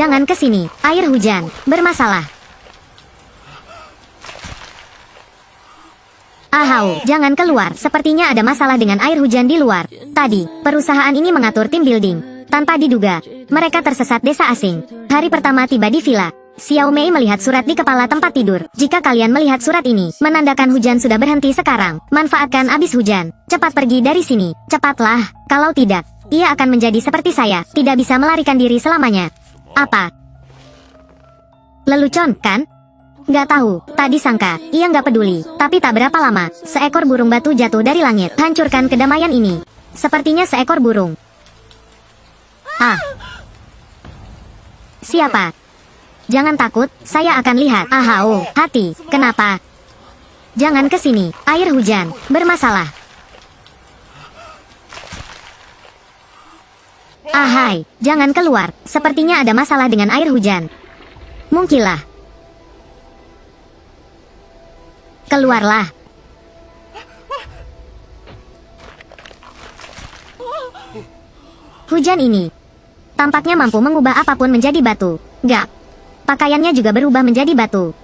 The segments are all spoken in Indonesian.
Jangan ke sini, air hujan, bermasalah. Ahau, jangan keluar, sepertinya ada masalah dengan air hujan di luar. Tadi, perusahaan ini mengatur tim building. Tanpa diduga, mereka tersesat desa asing. Hari pertama tiba di villa. Xiao Mei melihat surat di kepala tempat tidur. Jika kalian melihat surat ini, menandakan hujan sudah berhenti sekarang. Manfaatkan abis hujan. Cepat pergi dari sini. Cepatlah. Kalau tidak, ia akan menjadi seperti saya. Tidak bisa melarikan diri selamanya. Apa? Lelucon, kan? Nggak tahu. Tadi sangka, ia nggak peduli. Tapi tak berapa lama, seekor burung batu jatuh dari langit. Hancurkan kedamaian ini. Sepertinya seekor burung. Ah. Siapa? Jangan takut, saya akan lihat. Ahau, hati, kenapa? Jangan ke sini, air hujan, bermasalah. Ahai, jangan keluar, sepertinya ada masalah dengan air hujan. Mungkinlah. Keluarlah. Hujan ini tampaknya mampu mengubah apapun menjadi batu. Gak. Pakaiannya juga berubah menjadi batu.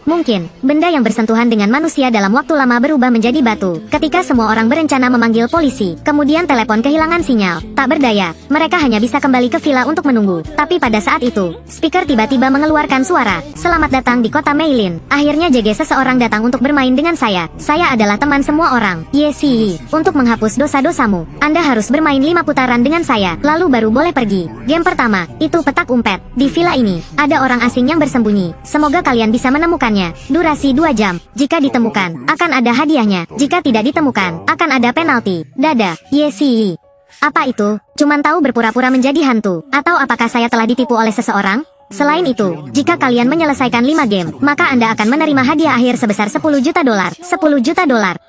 Mungkin, benda yang bersentuhan dengan manusia dalam waktu lama berubah menjadi batu. Ketika semua orang berencana memanggil polisi, kemudian telepon kehilangan sinyal. Tak berdaya, mereka hanya bisa kembali ke villa untuk menunggu. Tapi pada saat itu, speaker tiba-tiba mengeluarkan suara. Selamat datang di kota Meilin. Akhirnya seseorang datang untuk bermain dengan saya. Saya adalah teman semua orang. Yesi, untuk menghapus dosa-dosamu, Anda harus bermain 5 putaran dengan saya, lalu baru boleh pergi. Game pertama, itu petak umpet. Di villa ini, ada orang asing yang bersembunyi. Semoga kalian bisa menemukannya. Durasi 2 jam. Jika ditemukan, akan ada hadiahnya. Jika tidak ditemukan, akan ada penalti. Dada. Yesi. Apa itu? Cuman tahu berpura-pura menjadi hantu. Atau apakah saya telah ditipu oleh seseorang? Selain itu, jika kalian menyelesaikan 5 game, maka Anda akan menerima hadiah akhir sebesar 10 juta dolar. 10 juta dolar.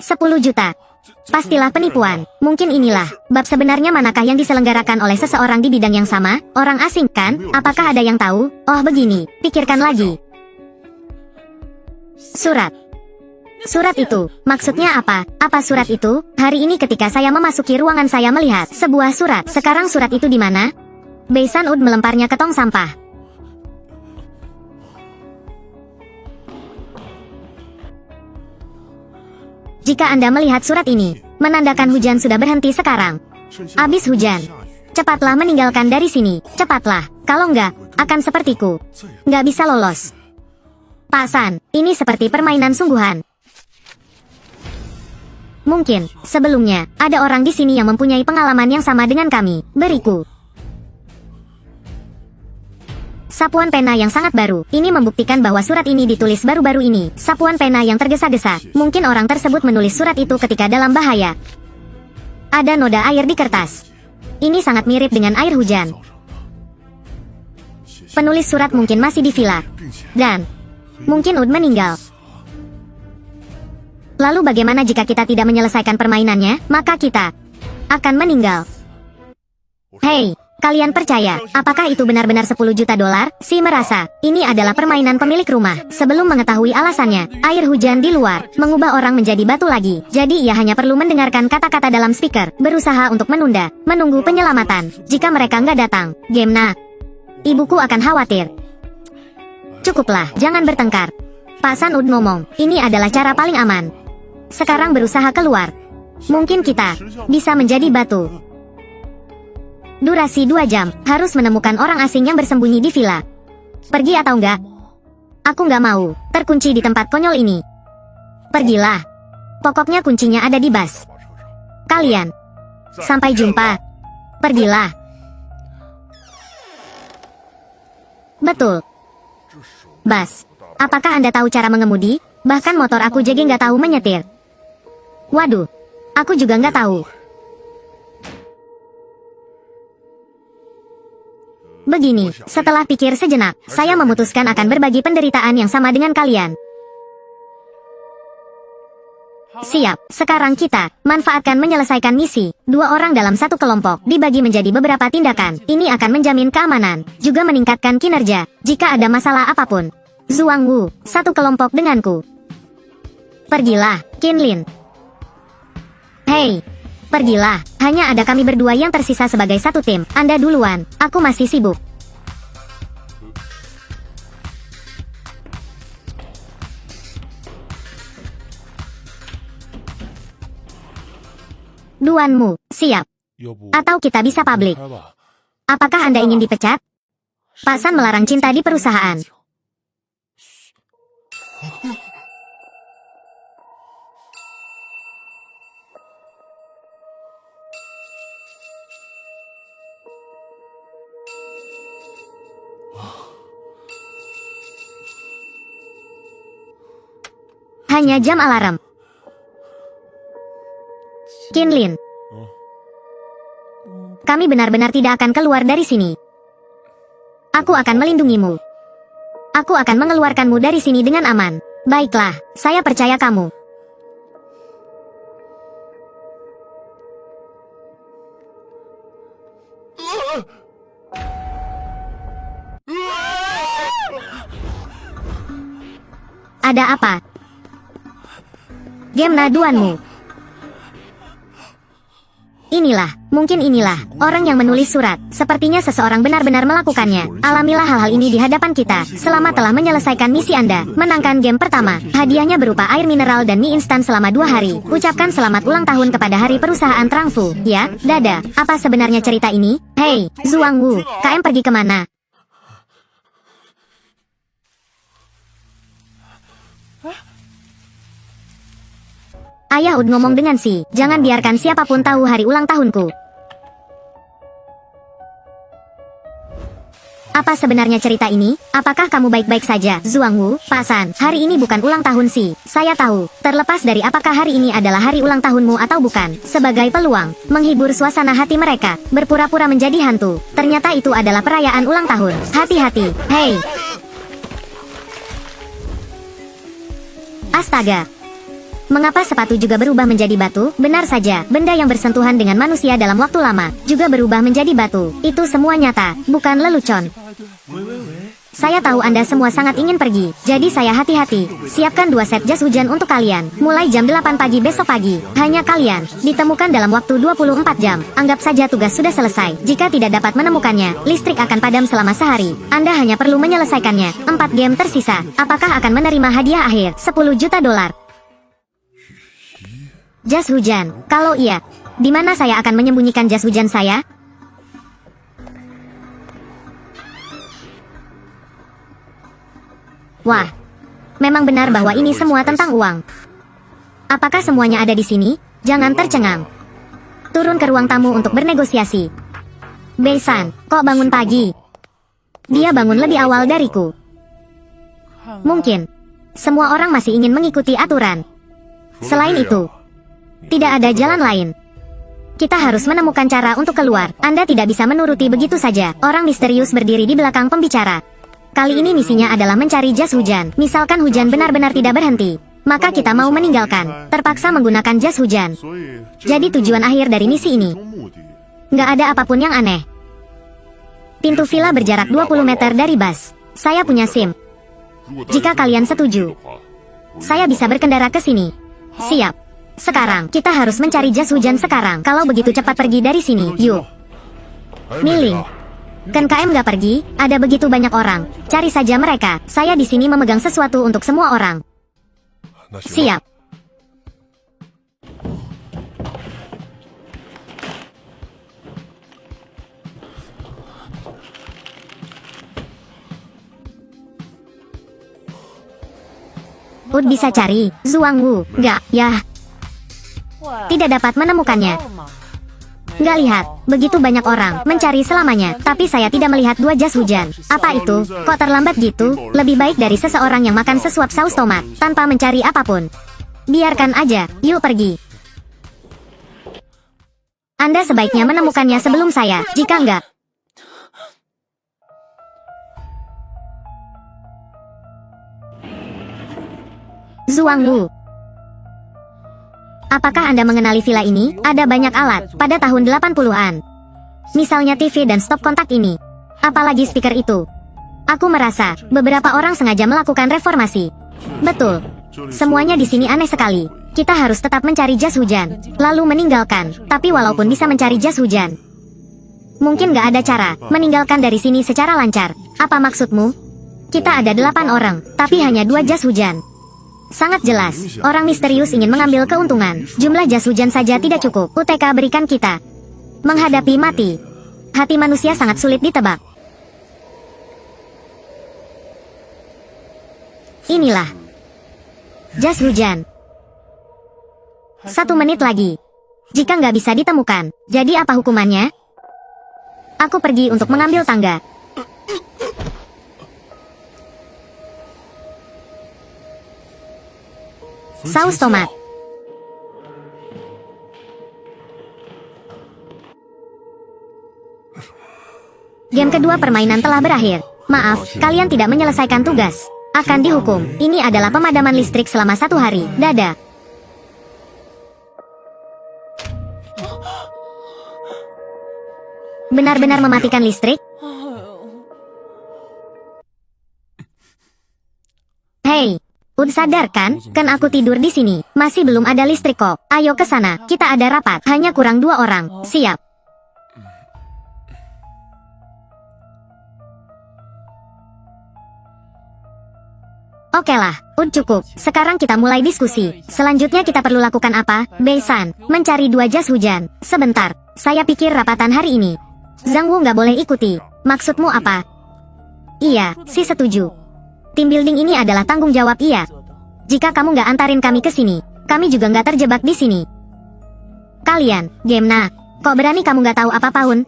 10 juta. Pastilah penipuan. Mungkin inilah bab sebenarnya manakah yang diselenggarakan oleh seseorang di bidang yang sama? Orang asing kan? Apakah ada yang tahu? Oh begini, pikirkan lagi. Surat. Surat itu, maksudnya apa? Apa surat itu? Hari ini ketika saya memasuki ruangan saya melihat sebuah surat. Sekarang surat itu di mana? Beisan Ud melemparnya ke tong sampah. Jika Anda melihat surat ini, menandakan hujan sudah berhenti sekarang. Abis hujan. Cepatlah meninggalkan dari sini. Cepatlah. Kalau enggak, akan sepertiku. Nggak bisa lolos. Pak San, ini seperti permainan sungguhan. Mungkin, sebelumnya, ada orang di sini yang mempunyai pengalaman yang sama dengan kami. Beriku sapuan pena yang sangat baru. Ini membuktikan bahwa surat ini ditulis baru-baru ini. Sapuan pena yang tergesa-gesa. Mungkin orang tersebut menulis surat itu ketika dalam bahaya. Ada noda air di kertas. Ini sangat mirip dengan air hujan. Penulis surat mungkin masih di villa. Dan mungkin Ud meninggal. Lalu bagaimana jika kita tidak menyelesaikan permainannya? Maka kita akan meninggal. Hei, kalian percaya? Apakah itu benar-benar 10 juta dolar? Si merasa ini adalah permainan pemilik rumah. Sebelum mengetahui alasannya, air hujan di luar mengubah orang menjadi batu lagi. Jadi ia hanya perlu mendengarkan kata-kata dalam speaker. Berusaha untuk menunggu penyelamatan. Jika mereka nggak datang, game ibuku akan khawatir. Cukuplah, jangan bertengkar. Pak San Ud ngomong, ini adalah cara paling aman. Sekarang berusaha keluar. Mungkin kita bisa menjadi batu. Durasi 2 jam, harus menemukan orang asing yang bersembunyi di villa. Pergi atau enggak? Aku nggak mau, terkunci di tempat konyol ini. Pergilah. Pokoknya kuncinya ada di bas. Kalian. Sampai jumpa. Pergilah. Betul. Bas, apakah Anda tahu cara mengemudi? Bahkan motor aku jadi nggak tahu menyetir. Waduh, aku juga nggak tahu. Begini, setelah pikir sejenak, saya memutuskan akan berbagi penderitaan yang sama dengan kalian. Siap, sekarang kita manfaatkan menyelesaikan misi. 2 orang dalam satu kelompok dibagi menjadi beberapa tindakan. Ini akan menjamin keamanan, juga meningkatkan kinerja. Jika ada masalah apapun, Zhuang Wu, satu kelompok denganku. Pergilah, Qinlin. Hei, pergilah. Hanya ada kami berdua yang tersisa sebagai satu tim. Anda duluan, aku masih sibuk. Duanmu, siap. Atau kita bisa publik. Apakah Anda ingin dipecat? Pak San melarang cinta di perusahaan. Hanya jam alarm. Kinlin, kami benar-benar tidak akan keluar dari sini. Aku akan melindungimu. Aku akan mengeluarkanmu dari sini dengan aman. Baiklah, saya percaya kamu. Ada apa? Gemna Duanmu. Mungkin inilah, orang yang menulis surat. Sepertinya seseorang benar-benar melakukannya. Alamilah hal-hal ini di hadapan kita, selama telah menyelesaikan misi Anda. Menangkan game pertama. Hadiahnya berupa air mineral dan mie instan selama 2 hari. Ucapkan selamat ulang tahun kepada hari perusahaan Trangfu. Ya, Dada. Apa sebenarnya cerita ini? Hei, Zhuang Wu, KM pergi kemana? Ayah Ud ngomong dengan si, jangan biarkan siapapun tahu hari ulang tahunku. Apa sebenarnya cerita ini? Apakah kamu baik-baik saja, Zhuang Wu? Pak San, hari ini bukan ulang tahun si. Saya tahu, terlepas dari apakah hari ini adalah hari ulang tahunmu atau bukan, sebagai peluang, menghibur suasana hati mereka, berpura-pura menjadi hantu. Ternyata itu adalah perayaan ulang tahun. Hati-hati, hei. Astaga. Mengapa sepatu juga berubah menjadi batu? Benar saja, benda yang bersentuhan dengan manusia dalam waktu lama, juga berubah menjadi batu. Itu semua nyata, bukan lelucon. Saya tahu Anda semua sangat ingin pergi, jadi saya hati-hati. Siapkan 2 set jas hujan untuk kalian, mulai jam 8 pagi besok pagi. Hanya kalian, ditemukan dalam waktu 24 jam. Anggap saja tugas sudah selesai. Jika tidak dapat menemukannya, listrik akan padam selama sehari. Anda hanya perlu menyelesaikannya. 4 game tersisa. Apakah akan menerima hadiah akhir? 10 juta dolar. Jas hujan, kalau iya, di mana saya akan menyembunyikan jas hujan saya? Wah, memang benar bahwa ini semua tentang uang. Apakah semuanya ada di sini? Jangan tercengang. Turun ke ruang tamu untuk bernegosiasi. Beisan, kok bangun pagi? Dia bangun lebih awal dariku. Mungkin, semua orang masih ingin mengikuti aturan. Selain itu, tidak ada jalan lain. Kita harus menemukan cara untuk keluar. Anda tidak bisa menuruti begitu saja. Orang misterius berdiri di belakang pembicara. Kali ini misinya adalah mencari jas hujan. Misalkan hujan benar-benar tidak berhenti, maka kita mau meninggalkan. Terpaksa menggunakan jas hujan. Jadi tujuan akhir dari misi ini. Nggak ada apapun yang aneh. Pintu villa berjarak 20 meter dari bus. Saya punya SIM. Jika kalian setuju, saya bisa berkendara ke sini. Siap. Sekarang, kita harus mencari jas hujan sekarang. Kalau begitu cepat pergi dari sini, yuk. Miling. Kan KM nggak pergi, ada begitu banyak orang. Cari saja mereka. Saya di sini memegang sesuatu untuk semua orang. Siap. Ud bisa cari, Zhuang Wu, nggak, ya. Tidak dapat menemukannya. Nggak lihat, begitu banyak orang mencari selamanya, tapi saya tidak melihat 2 jas hujan. Apa itu? Kok terlambat gitu? Lebih baik dari seseorang yang makan sesuap saus tomat, tanpa mencari apapun. Biarkan aja, yuk pergi. Anda sebaiknya menemukannya sebelum saya, jika enggak. Zhuang Wu. Apakah Anda mengenali villa ini? Ada banyak alat, pada tahun 80-an. Misalnya TV dan stop kontak ini. Apalagi speaker itu. Aku merasa, beberapa orang sengaja melakukan reformasi. Betul. Semuanya di sini aneh sekali. Kita harus tetap mencari jas hujan, lalu meninggalkan. Tapi walaupun bisa mencari jas hujan, mungkin nggak ada cara meninggalkan dari sini secara lancar. Apa maksudmu? Kita ada 8 orang, tapi hanya 2 jas hujan. Sangat jelas, orang misterius ingin mengambil keuntungan. Jumlah jas hujan saja tidak cukup. UTK berikan kita. Menghadapi mati. Hati manusia sangat sulit ditebak. Inilah jas hujan. 1 menit lagi. Jika nggak bisa ditemukan, jadi apa hukumannya? Aku pergi untuk mengambil tangga. Saus tomat. Game kedua permainan telah berakhir. Maaf, kalian tidak menyelesaikan tugas. Akan dihukum. Ini adalah pemadaman listrik selama 1 hari. Dadah. Benar-benar mematikan listrik? Hei, sadar kan? Kan aku tidur di sini. Masih belum ada listrik kok. Ayo ke sana. Kita ada rapat. Hanya kurang 2 orang. Siap. Oke lah, cukup. Sekarang kita mulai diskusi. Selanjutnya kita perlu lakukan apa? Bei-san, mencari 2 jas hujan. Sebentar, saya pikir rapatan hari ini Zhang Wu nggak boleh ikuti. Maksudmu apa? Iya, setuju. Tim building ini adalah tanggung jawab ia. Jika kamu nggak antarin kami ke sini, kami juga nggak terjebak di sini. Kalian, Gemna, kok berani kamu nggak tahu apa Paun?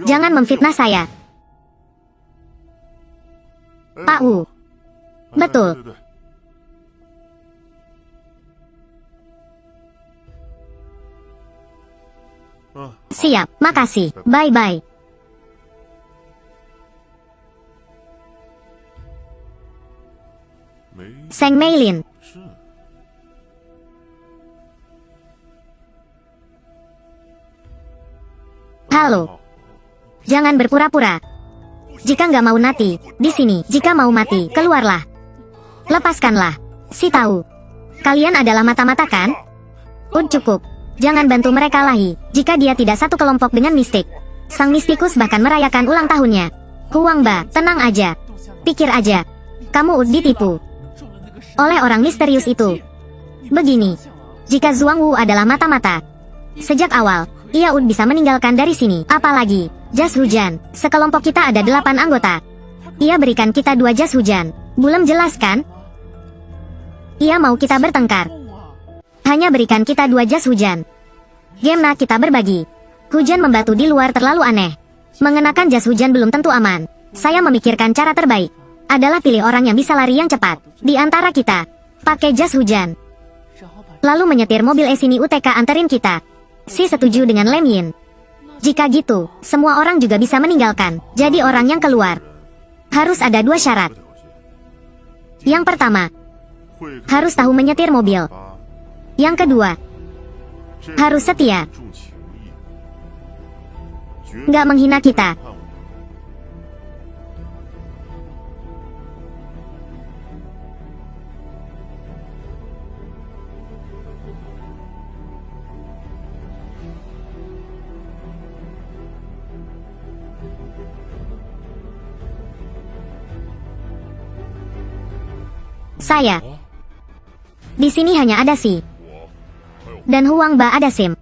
Jangan memfitnah saya. Pak Wu. Betul. Siap, makasih. Bye-bye. Seng Meilin. Halo. Jangan berpura-pura. Jika nggak mau mati, di sini. Jika mau mati, keluarlah. Lepaskanlah. Si tahu. Kalian adalah mata-mata kan? Cukup. Jangan bantu mereka lagi. Jika dia tidak satu kelompok dengan mistik. Sang mistikus bahkan merayakan ulang tahunnya. Huang Ba, tenang aja. Pikir aja. Kamu ditipu oleh orang misterius itu. Begini. Jika Zhuang Wu adalah mata-mata. Sejak awal, ia bisa meninggalkan dari sini. Apalagi, jas hujan. Sekelompok kita ada 8 anggota. Ia berikan kita 2 jas hujan. Belum jelas kan? Ia mau kita bertengkar. Hanya berikan kita 2 jas hujan. Gemna kita berbagi. Hujan membatu di luar terlalu aneh. Mengenakan jas hujan belum tentu aman. Saya memikirkan cara terbaik. Adalah pilih orang yang bisa lari yang cepat. Di antara kita. Pakai jas hujan. Lalu menyetir mobil sini UTK anterin kita. Si setuju dengan Lem Yin. Jika gitu, semua orang juga bisa meninggalkan. Jadi orang yang keluar. Harus ada 2 syarat. Yang pertama, harus tahu menyetir mobil. Yang kedua, harus setia. Nggak menghina kita. Saya. Di sini hanya ada Si. Dan Huang Ba ada Sim.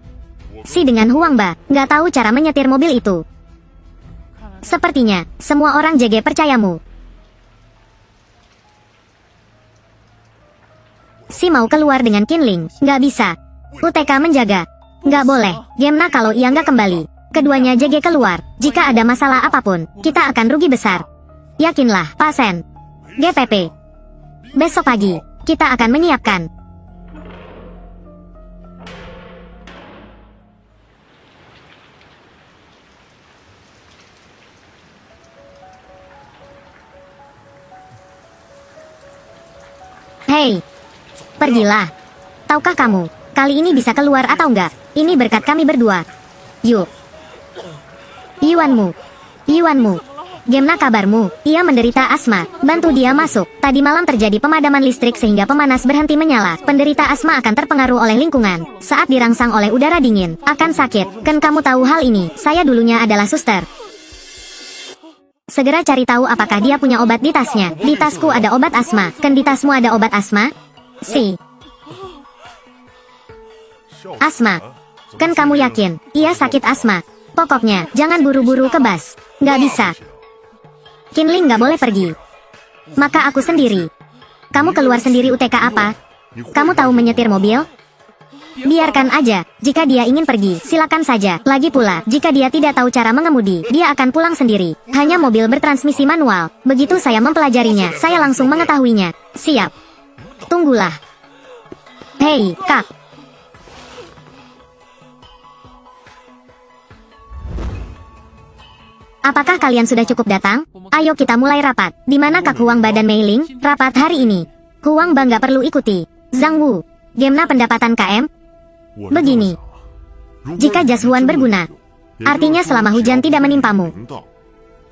Si dengan Huang Ba nggak tahu cara menyetir mobil itu. Sepertinya, semua orang JG percayamu. Si mau keluar dengan Kinling, nggak bisa. UTK menjaga. Nggak boleh, Gemna kalau ia nggak kembali. Keduanya JG keluar. Jika ada masalah apapun, kita akan rugi besar. Yakinlah, Pasen. GPP. Besok pagi, kita akan menyiapkan. Hei, pergilah. Tahukah kamu, kali ini bisa keluar atau enggak? Ini berkat kami berdua. Yuk. Yuanmu. Gemna kabarmu, ia menderita asma. Bantu dia masuk. Tadi malam terjadi pemadaman listrik sehingga pemanas berhenti menyala. Penderita asma akan terpengaruh oleh lingkungan. Saat dirangsang oleh udara dingin, akan sakit. Kan kamu tahu hal ini? Saya dulunya adalah suster. Segera cari tahu apakah dia punya obat di tasnya. Di tasku ada obat asma. Kan di tasmu ada obat asma? Si. Asma. Kan kamu yakin? Ia sakit asma. Pokoknya, jangan buru-buru kebas. Nggak bisa. Qinling nggak boleh pergi. Maka aku sendiri. Kamu keluar sendiri UTK apa? Kamu tahu menyetir mobil? Biarkan aja. Jika dia ingin pergi, silakan saja. Lagi pula, jika dia tidak tahu cara mengemudi, dia akan pulang sendiri. Hanya mobil bertransmisi manual. Begitu saya mempelajarinya, saya langsung mengetahuinya. Siap. Tunggulah. Hei, Kak. Apakah kalian sudah cukup datang? Ayo kita mulai rapat. Di mana Kak Huang Ba dan Mei Ling? Rapat hari ini. Huang Ba nggak perlu ikuti. Zhang Wu. Gimana pendapatan KM? Begini. Jika jas huan berguna, artinya selama hujan tidak menimpamu,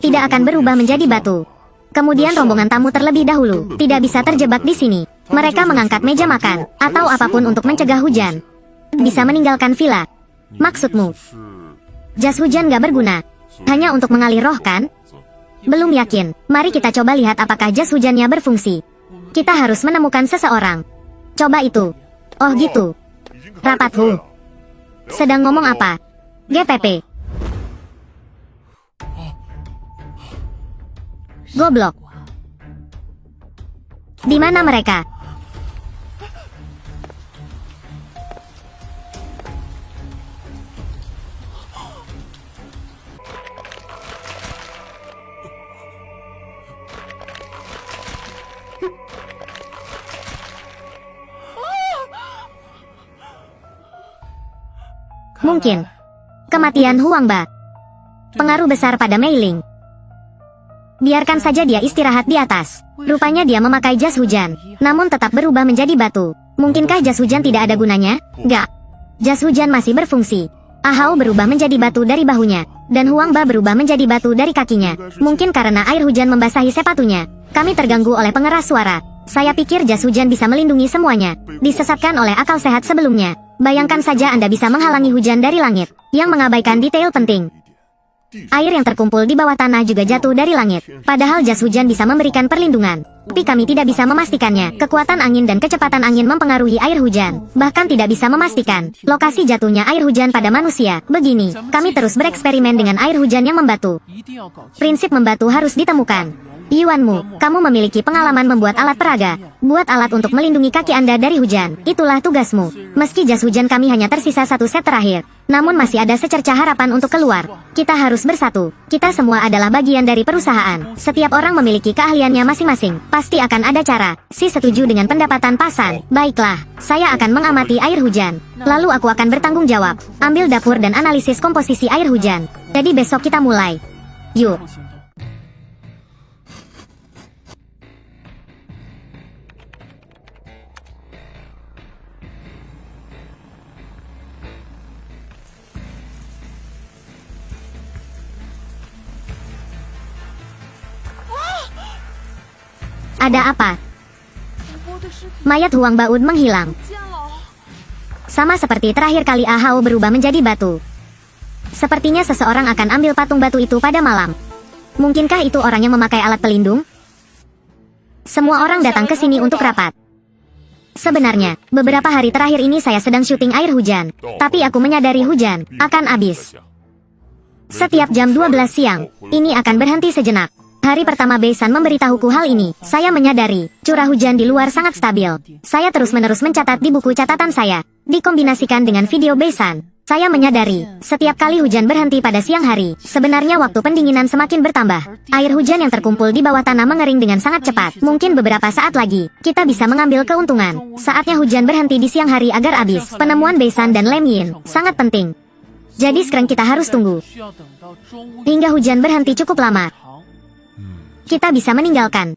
tidak akan berubah menjadi batu. Kemudian rombongan tamu terlebih dahulu, tidak bisa terjebak di sini. Mereka mengangkat meja makan, atau apapun untuk mencegah hujan. Bisa meninggalkan villa. Maksudmu, jas hujan nggak berguna? Hanya untuk mengalir roh kan? Belum yakin. Mari kita coba lihat apakah jas hujannya berfungsi. Kita harus menemukan seseorang. Coba itu. Oh gitu. Rapat Hu. Sedang ngomong apa? GPP. Goblok. Di mana mereka? Mungkin kematian Huang Ba pengaruh besar pada Mei Ling. Biarkan saja dia istirahat di atas. Rupanya dia memakai jas hujan, namun tetap berubah menjadi batu. Mungkinkah jas hujan tidak ada gunanya? Gak. Jas hujan masih berfungsi. Ahau berubah menjadi batu dari bahunya, dan Huang Ba berubah menjadi batu dari kakinya. Mungkin karena air hujan membasahi sepatunya. Kami terganggu oleh pengeras suara. Saya pikir jas hujan bisa melindungi semuanya. Disesatkan oleh akal sehat sebelumnya. Bayangkan saja Anda bisa menghalangi hujan dari langit, yang mengabaikan detail penting. Air yang terkumpul di bawah tanah juga jatuh dari langit. Padahal jas hujan bisa memberikan perlindungan. Tapi kami tidak bisa memastikannya. Kekuatan angin dan kecepatan angin mempengaruhi air hujan. Bahkan tidak bisa memastikan lokasi jatuhnya air hujan pada manusia. Begini, kami terus bereksperimen dengan air hujan yang membatu. Prinsip membatu harus ditemukan. Yuanmu, kamu memiliki pengalaman membuat alat peraga. Buat alat untuk melindungi kaki Anda dari hujan. Itulah tugasmu. Meski jas hujan kami hanya tersisa satu set terakhir, namun masih ada secercah harapan untuk keluar. Kita harus bersatu. Kita semua adalah bagian dari perusahaan. Setiap orang memiliki keahliannya masing-masing. Pasti akan ada cara. Si setuju dengan pendapatan Pasan. Baiklah, saya akan mengamati air hujan. Lalu aku akan bertanggung jawab. Ambil dapur dan analisis komposisi air hujan. Jadi besok kita mulai. Yuk. Ada apa? Mayat Huang Baun menghilang. Sama seperti terakhir kali Ahau berubah menjadi batu. Sepertinya seseorang akan ambil patung batu itu pada malam. Mungkinkah itu orang yang memakai alat pelindung? Semua orang datang ke sini untuk rapat. Sebenarnya, beberapa hari terakhir ini saya sedang syuting air hujan. Tapi aku menyadari hujan akan habis. Setiap jam 12 siang, ini akan berhenti sejenak. Hari pertama Beisan memberitahuku hal ini, saya menyadari, curah hujan di luar sangat stabil. Saya terus-menerus mencatat di buku catatan saya, dikombinasikan dengan video Beisan. Saya menyadari, setiap kali hujan berhenti pada siang hari, sebenarnya waktu pendinginan semakin bertambah. Air hujan yang terkumpul di bawah tanah mengering dengan sangat cepat. Mungkin beberapa saat lagi, kita bisa mengambil keuntungan. Saatnya hujan berhenti di siang hari agar habis. Penemuan Beisan dan Lem Yin, sangat penting. Jadi sekarang kita harus tunggu hingga hujan berhenti cukup lama. Kita bisa meninggalkan